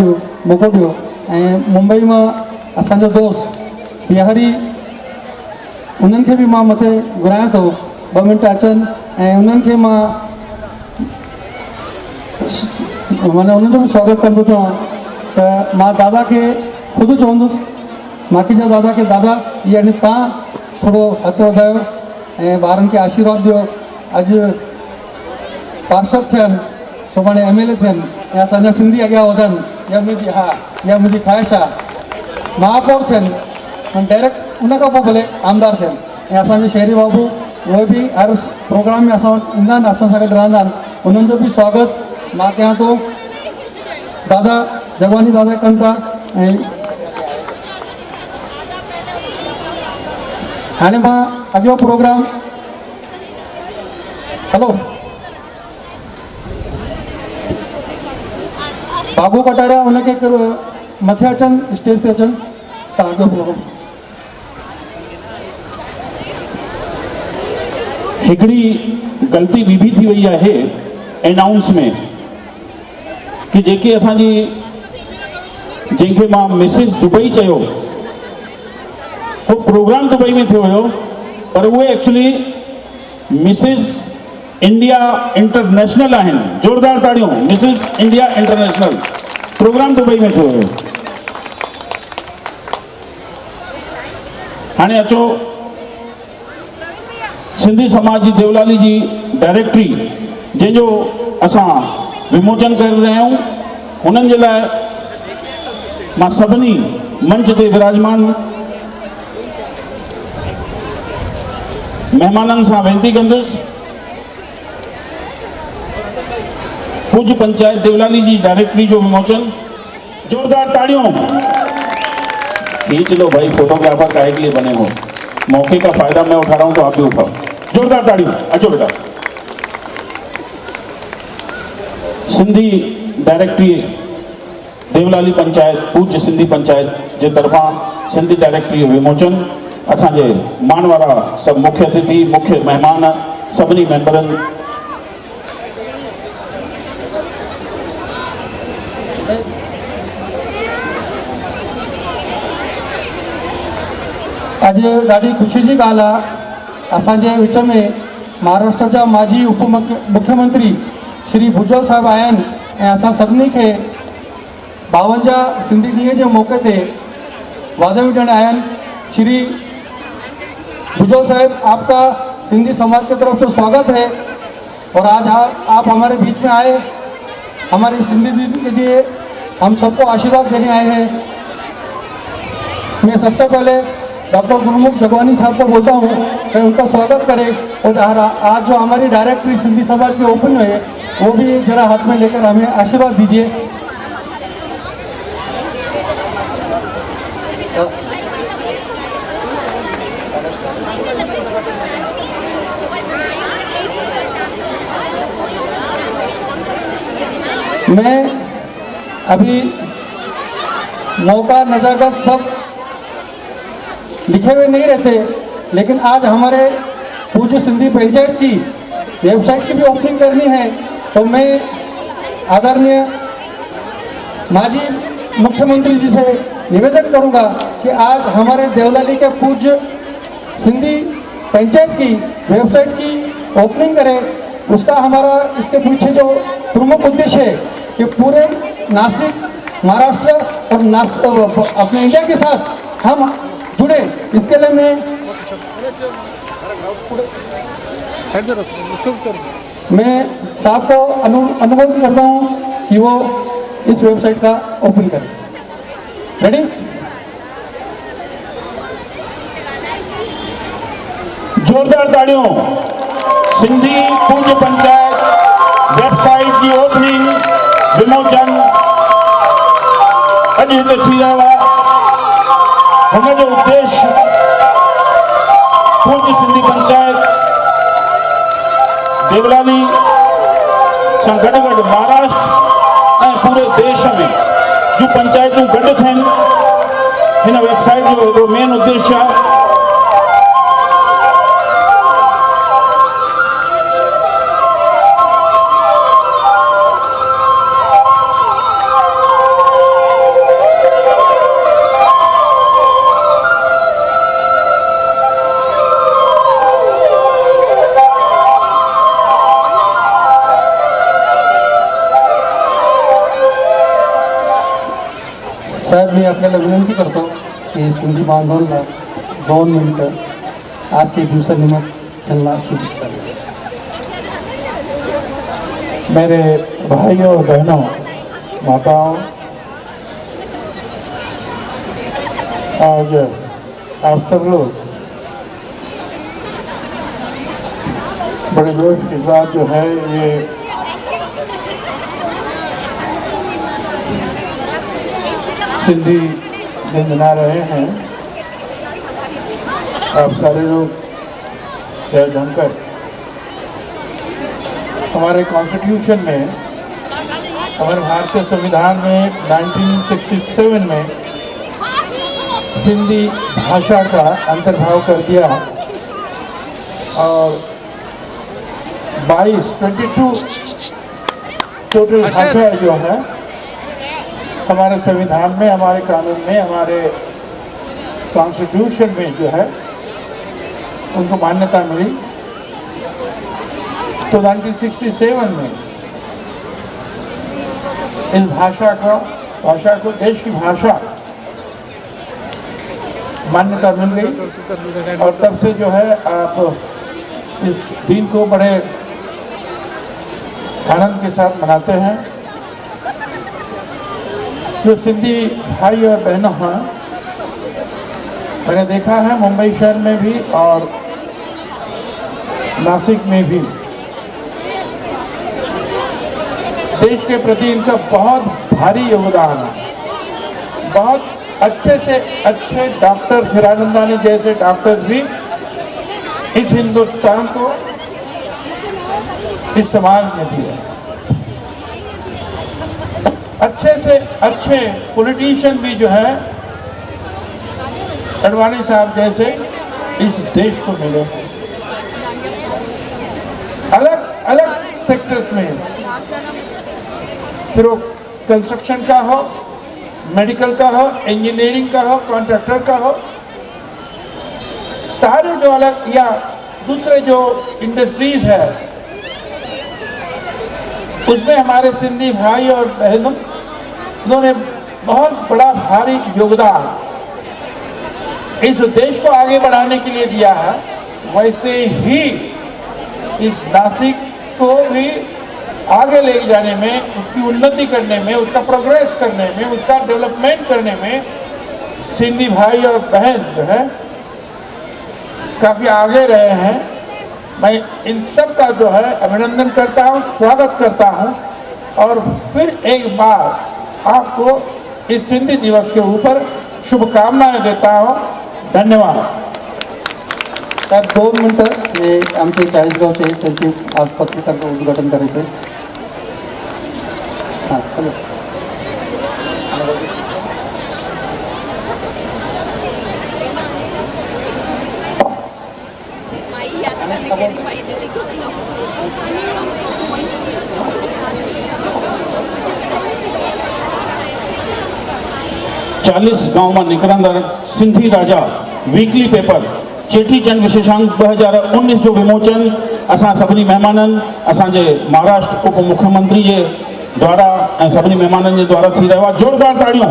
ॾियो। ऐं मुंबई मां असांजो दोस्त बिहारी, उन्हनि खे बि मां मथे घुरायां थो 2 मिंट अचनि ऐं उन्हनि खे मां माना उन्हनि जो बि स्वागत कंदो चवां। त मां दादा खे ख़ुदि चवंदुसि माखीजा दादा खे, दादा यानी तव्हां थोरो हथ वधायो ऐं ॿारनि खे आशीर्वाद ॾियो। अॼु पार्षद थियनि, सुभाणे MLA थियनि ऐं असांजा सिंधी अॻियां वधनि, इहा मुंहिंजी ख़्वाहिश आहे। महापौर थियनि ऐं डायरेक्ट उन खां पोइ भले आमदार थियनि। ऐं असांजे शहरी बाबू उहे बि हर प्रोग्राम में असां वटि ईंदा आहिनि, असां सां गॾु रहंदा आहिनि। उन्हनि जो बि स्वागत मां कयां थो। दादा जगवानी दादा कनि था। ऐं हाणे मां अॻियो प्रोग्राम हलो बाबू कटारा उनखे मथे अचनि, स्टेज ते अचनि त अॻियो प्रोग्राम। हिकिड़ी ग़लती ॿी बि थी वई आहे अनाउंस में कि जेके असांजी जंहिंखे मां मिसिस दुबई चयो, वो प्रोग्राम दुबई में थियो हुयो, पर उहे एक्चुअली मिसिस इंडिया इंटरनेशनल आहिनि। जोरदार ताड़ियूं। Mrs India international programme Dubai में थियो हुयो। हाणे अचो सिंधी समाज जी देवलाली जी डायरेक्टरी जंहिंजो असां विमोचन करे रहिया आहियूं, हुननि जे लाइ मां सभिनी मंच ते विराजमान महिमाननि सां वेनिती कंदुसि पूज्य पंचायत देवलाली जी डायरेक्टरी जो विमोचन। जोरदार ताड़ियों। खींच लो भाई, फोटोग्राफर काहे के लिए बने हो, मौके का फायदा मैं उठा रहा हूं तो आप भी उठाओ। जोरदार ताड़ियों। अचो बेटा। सिंधी डायरेक्टरी देवलाली पंचायत, पूज्य सिंधी पंचायत जे तरफां सिंधी डायरेक्टरी जो विमोचन। असांजे मान वारा सब मुख्य अतिथि, मुख्य मेहमान, सभिनी मेंबरनि अॼु ॾाढी ख़ुशी जी ॻाल्हि आहे, असांजे विच में महाराष्ट्र जा माजी मुख्यमंत्री श्री भुजबल साहिबु आया आहिनि ऐं असां सभिनी खे 52 सिंधी ॾींहं जे मौक़े ते वादो ॾियण आया आहिनि। श्री भुजबल साहब, आपका सिंधी समाज की तरफ से स्वागत है और आज आप हमारे बीच में आए, हमारी सिंधी दीदी के लिए हम सबको आशीर्वाद देने आए हैं। मैं सबसे पहले डॉक्टर गुरमुख जगवानी साहब को बोलता हूँ कि उनका स्वागत करें और आज जो हमारी डायरेक्टरी सिंधी समाज की ओपन है वो भी जरा हाथ में लेकर हमें आशीर्वाद दीजिए। मैं अभी मौका नजाकत सब लिखे हुए नहीं रहते, लेकिन आज हमारे पूज्य सिंधी पंचायत की वेबसाइट की भी ओपनिंग करनी है, तो मैं आदरणीय माजी मुख्यमंत्री जी से निवेदन करूंगा कि आज हमारे देवलाली के पूज्य सिंधी पंचायत की वेबसाइट की ओपनिंग करें। उसका हमारा इसके पीछे जो प्रमुख उद्देश्य है कि पूरे नासिक, महाराष्ट्र और अपने इंडिया के साथ हम जुड़े, इसके लिए मैं साहब को अनुरोध करता हूँ कि वो इस वेबसाइट का ओपन करें। रेडी? जोरदार ताड़ियों। सिंधी पूज्य पंचायत वेबसाइट की ओपनिंग विमोचन अॼु हिते थी रहियो आहे। हुनजो उद्देश्य पूज्य सिंधी पंचायत देवलाली सां गॾु गॾु महाराष्ट्र ऐं पूरे देश में जो पंचायतूं गॾु थियनि, हिन वेबसाइट जो हिकिड़ो मेन उद्देश्य आहे। साहेब, मी आपल्याला विनंती करतो की सिंधी बांधवांना 2 मिनिटं आजच्या दिवसानिमित्त त्यांना शुभेच्छा। मेरे भाइयों और बहनों, माताओं, आज आप सब लोग बड़े जोश के साथ जो है ये सिंधी दिन मना रहे हैं। आप सारे लोग जय जमकर हमारे कॉन्स्टिट्यूशन में, हमारे भारतीय संविधान में 1967 में सिंधी भाषा का अंतर्भाव कर दिया और 22 टोटल भाषा जो है हमारे संविधान में, हमारे कानून में, हमारे कॉन्स्टिट्यूशन में जो है उनको मान्यता मिली। तो 1967 में इस भाषा को देश की भाषा मान्यता मिल गई और तब से जो है आप इस दिन को बड़े आनंद के साथ मनाते हैं। जो सिंधी भाई और बहनों हैं, मैंने देखा है मुंबई शहर में भी और नासिक में भी देश के प्रति इनका बहुत भारी योगदान है। बहुत अच्छे से अच्छे डॉक्टर हिरानंदानी जैसे डॉक्टर भी इस हिंदुस्तान को, इस समाज में दिए। अच्छे से अच्छे पॉलिटिशियन भी जो है अडवाणी साहब जैसे इस देश को मिले। अलग अलग सेक्टर्स में, फिर वो कंस्ट्रक्शन का हो, मेडिकल का हो, इंजीनियरिंग का हो, कॉन्ट्रैक्टर का हो, सारे जो अलग या दूसरे जो इंडस्ट्रीज है उसमें हमारे सिंधी भाई और बहनों उन्होंने बहुत बड़ा भारी योगदान इस देश को आगे बढ़ाने के लिए दिया है। वैसे ही इस नासिक को भी आगे ले जाने में, उसकी उन्नति करने में, उसका प्रोग्रेस करने में, उसका डेवलपमेंट करने में सिंधी भाई और बहन जो है काफ़ी आगे रहे हैं। मैं इन सब का जो है अभिनंदन करता हूँ, स्वागत करता हूँ और फिर एक बार आपको इस सिंधी दिवस के ऊपर शुभकामनाएं देता हूँ। धन्यवाद। तर 2 मिनटं हे आमचे चाळीसगावचे त्यांचे आज पत्रिकाचं उद्घाटन करायचं आहे। हां चलो. चालीस गांव में निकरंदड़ सिंधी राजा वीकली पेपर चेटीचंड विशेषांक 2019 जो विमोचन असां सभी मेहमानन असांजे महाराष्ट्र उप मुख्यमंत्री जे द्वारा ऐं सभी मेहमानन जे द्वारा थी रहा। जोरदार ताड़ियों।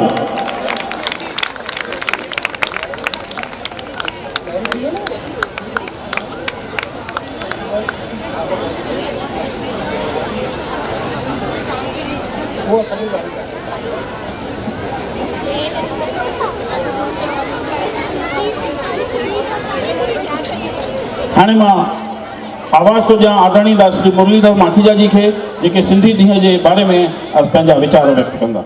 हाणे मां आवाज़ तो ॾियां आदरणीय दास श्री मुरलीधर माखीजा जी के, जेके सिंधी ॾींहं जे बारे में पंहिंजा वीचार व्यक्त कंदा।